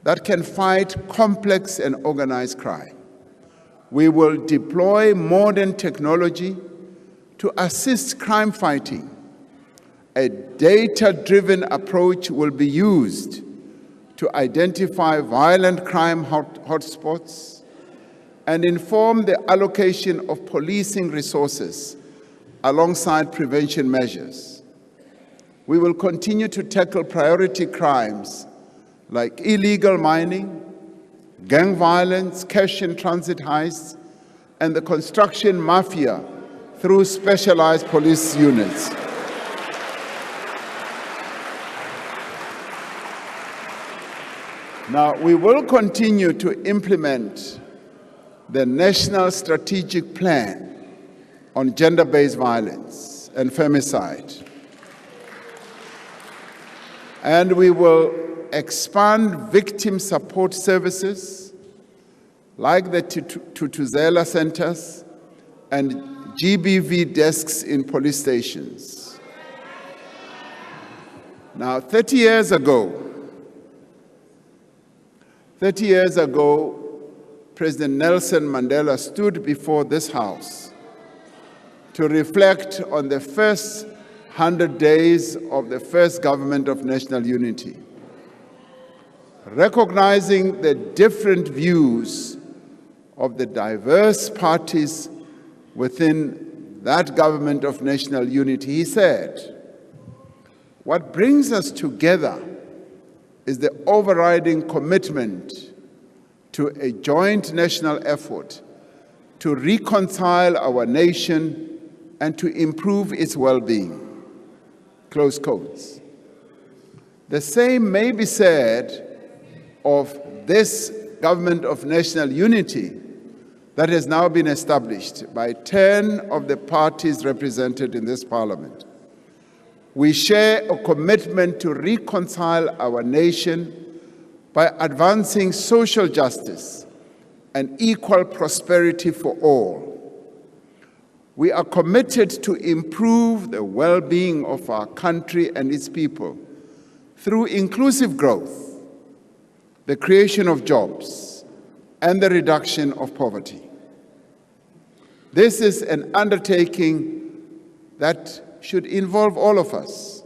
that can fight complex and organized crime. We will deploy modern technology to assist crime fighting. A data-driven approach will be used to identify violent crime hotspots and inform the allocation of policing resources alongside prevention measures. We will continue to tackle priority crimes like illegal mining, gang violence, cash-in-transit heists, and the construction mafia through specialized police units. Now, we will continue to implement the National Strategic Plan on Gender-Based Violence and Femicide. And we will expand victim support services like the Tutuzela centers and GBV desks in police stations. Now, 30 years ago, President Nelson Mandela stood before this House to reflect on the first 100 days of the first government of national unity, recognizing the different views of the diverse parties within that government of national unity. He said, "What brings us together is the overriding commitment to a joint national effort to reconcile our nation and to improve its well-being." Close quotes. The same may be said of this government of national unity that has now been established by 10 of the parties represented in this parliament. We share a commitment to reconcile our nation by advancing social justice and equal prosperity for all. We are committed to improve the well-being of our country and its people through inclusive growth, the creation of jobs, and the reduction of poverty. This is an undertaking that should involve all of us.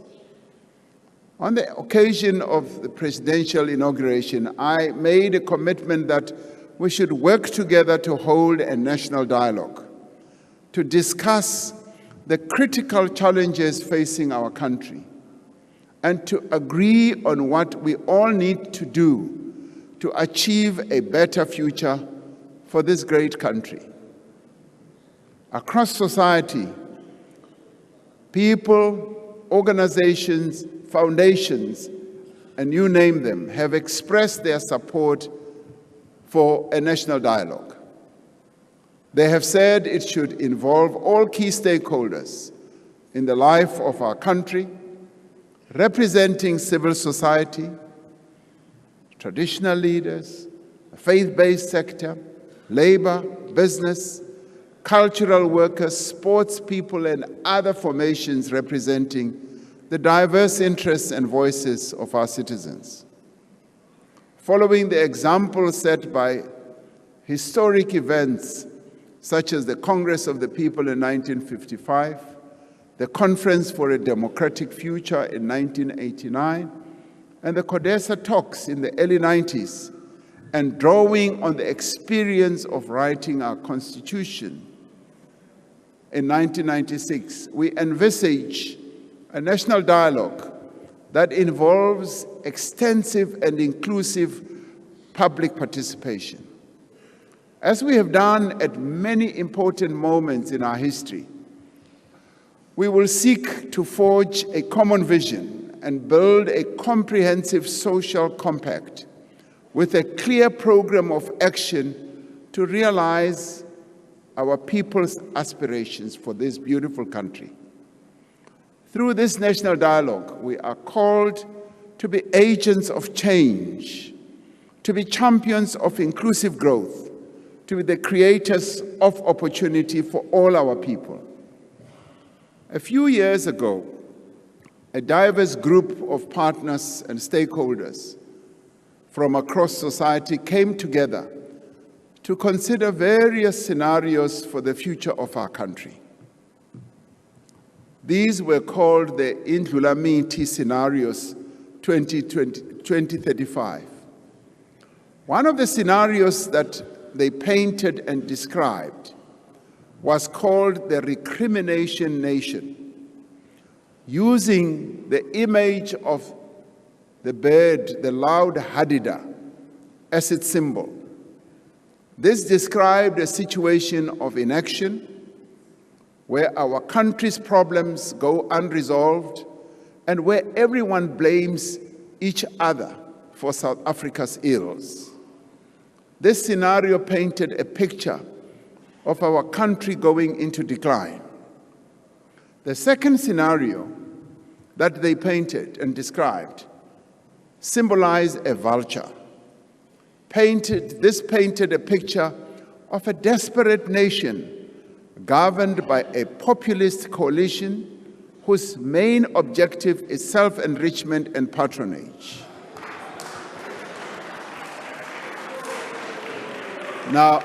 On the occasion of the presidential inauguration, I made a commitment that we should work together to hold a national dialogue, to discuss the critical challenges facing our country, and to agree on what we all need to do to achieve a better future for this great country. Across society, people, organizations, foundations, and you name them, have expressed their support for a national dialogue. They have said it should involve all key stakeholders in the life of our country, representing civil society, traditional leaders, the faith-based sector, labor, business, cultural workers, sports people, and other formations representing the diverse interests and voices of our citizens. Following the example set by historic events such as the Congress of the People in 1955, the Conference for a Democratic Future in 1989, and the CODESA talks in the early 90s, and drawing on the experience of writing our Constitution in 1996, we envisage a national dialogue that involves extensive and inclusive public participation. As we have done at many important moments in our history, we will seek to forge a common vision and build a comprehensive social compact with a clear program of action to realize our people's aspirations for this beautiful country. Through this national dialogue, we are called to be agents of change, to be champions of inclusive growth, to be the creators of opportunity for all our people. A few years ago, a diverse group of partners and stakeholders from across society came together to consider various scenarios for the future of our country. These were called the Indlulamiti Scenarios 2020 2035. One of the scenarios that they painted and described was called the recrimination nation, using the image of the bird, the loud hadida, as its symbol. This described a situation of inaction where our country's problems go unresolved and where everyone blames each other for South Africa's ills. This scenario painted a picture of our country going into decline. The second scenario that they painted and described symbolized a vulture. This painted a picture of a desperate nation governed by a populist coalition whose main objective is self-enrichment and patronage. Now,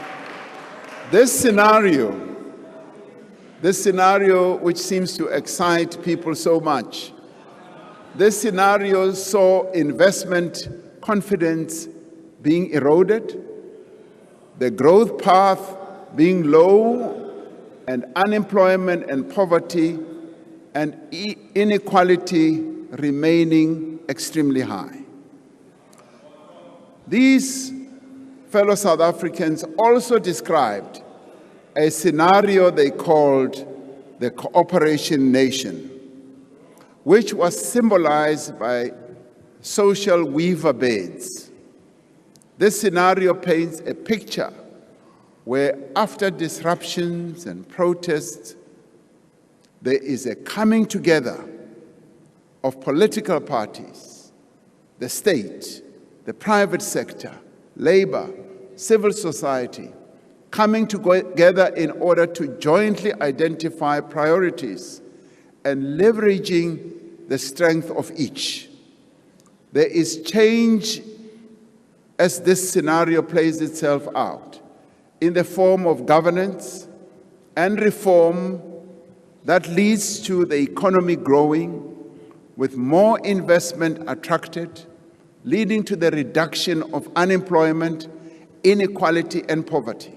this scenario which seems to excite people so much, this scenario saw investment confidence being eroded, the growth path being low, and unemployment and poverty and inequality remaining extremely high. These fellow South Africans also described a scenario they called the cooperation nation, which was symbolized by social weaver beds. This scenario paints a picture where after disruptions and protests, there is a coming together of political parties, the state, the private sector, labor, civil society, coming together in order to jointly identify priorities and leveraging the strength of each. There is change as this scenario plays itself out in the form of governance and reform that leads to the economy growing with more investment attracted, leading to the reduction of unemployment, inequality, and poverty.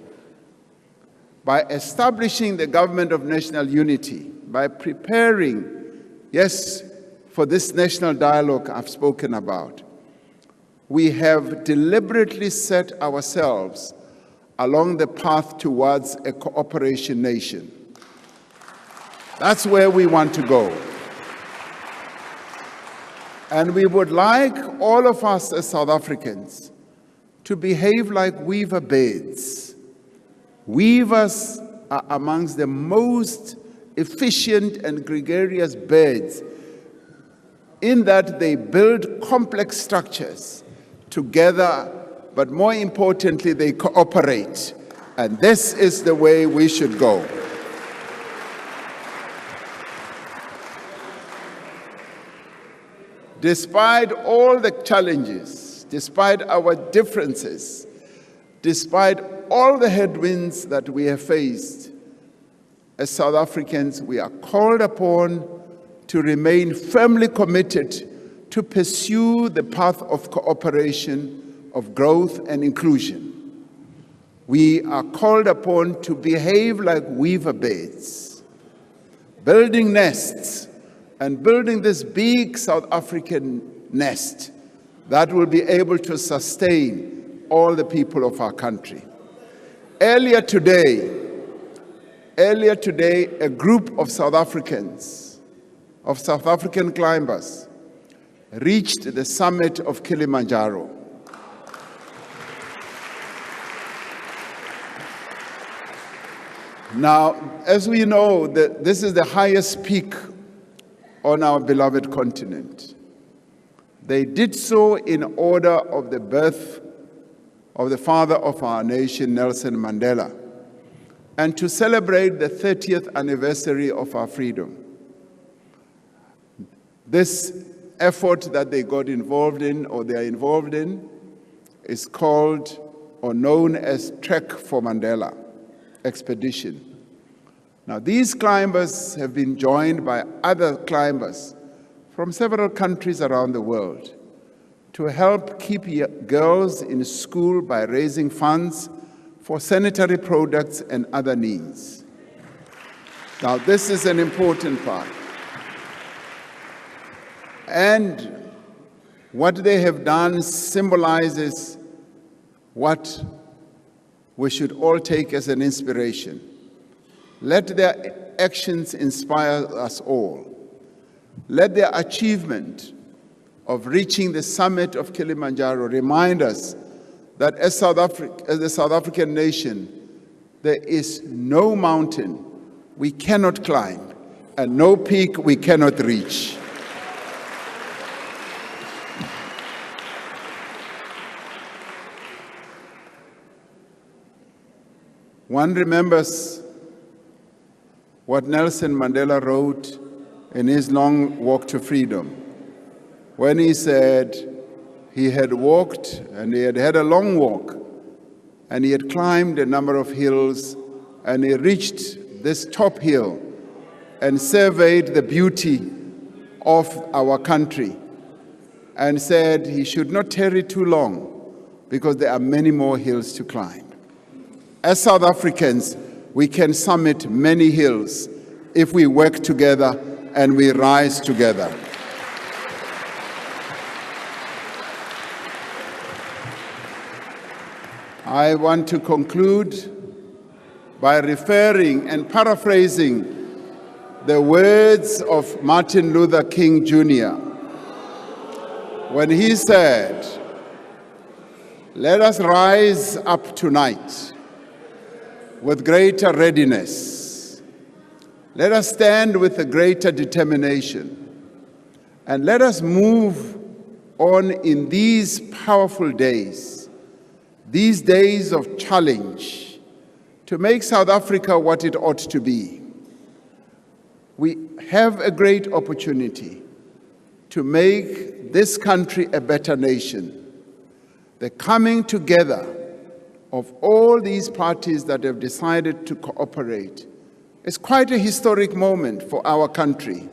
By establishing the government of national unity, by preparing, yes, for this national dialogue I've spoken about, we have deliberately set ourselves along the path towards a cooperation nation. That's where we want to go. And we would like all of us as South Africans to behave like weaver beds. Weavers are amongst the most efficient and gregarious birds in that they build complex structures together, but more importantly, they cooperate. And this is the way we should go. Despite all the challenges, despite our differences, despite all the headwinds that we have faced, as South Africans, we are called upon to remain firmly committed to pursue the path of cooperation, of growth and inclusion. We are called upon to behave like weaver beds, building nests, and building this big South African nest that will be able to sustain all the people of our country. Earlier today, a group of South Africans, of South African climbers, reached the summit of Kilimanjaro. Now, as we know, this is the highest peak on our beloved continent. They did so in honor of the birth of the father of our nation, Nelson Mandela, and to celebrate the 30th anniversary of our freedom. This effort that they got involved in, or they are involved in, is called or known as Trek for Mandela expedition. Now, these climbers have been joined by other climbers from several countries around the world to help keep girls in school by raising funds for sanitary products and other needs. Now, this is an important part. And what they have done symbolizes what we should all take as an inspiration. Let their actions inspire us all. Let their achievement of reaching the summit of Kilimanjaro remind us that as the South African nation, there is no mountain we cannot climb and no peak we cannot reach. One remembers what Nelson Mandela wrote in his long walk to freedom, when he said he had walked and he had had a long walk and he had climbed a number of hills and he reached this top hill and surveyed the beauty of our country and said he should not tarry too long because there are many more hills to climb. As South Africans, we can summit many hills if we work together and we rise together. I want to conclude by referring and paraphrasing the words of Martin Luther King Jr. when he said, "Let us rise up tonight with greater readiness. Let us stand with a greater determination. And let us move on in these powerful days, these days of challenge, to make South Africa what it ought to be. We have a great opportunity to make this country a better nation. The coming together of all these parties that have decided to cooperate is quite a historic moment for our country,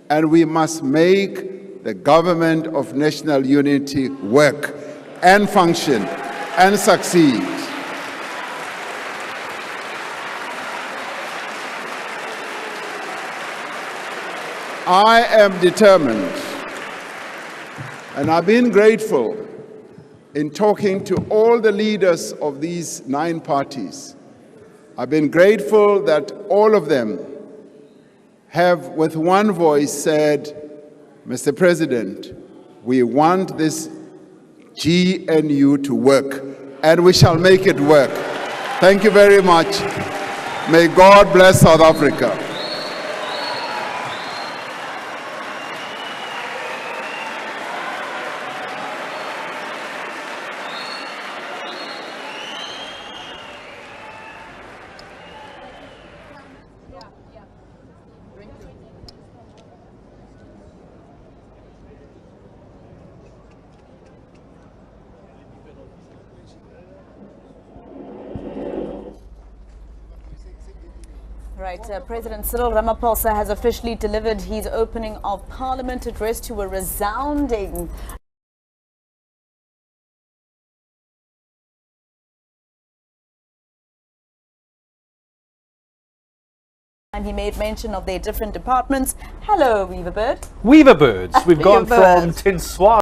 and we must make the government of national unity work and function and succeed. I am determined, and I've been grateful in talking to all the leaders of these 9 parties. I've been grateful that all of them have, with one voice, said, "Mr. President, we want this GNU to work, and we shall make it work." Thank you very much. May God bless South Africa. Right, President Cyril Ramaphosa has officially delivered his opening of Parliament address to a resounding and he made mention of their different departments. Hello, Weaverbird. Weaverbirds. We've gone from Weaverbirds. Tinswara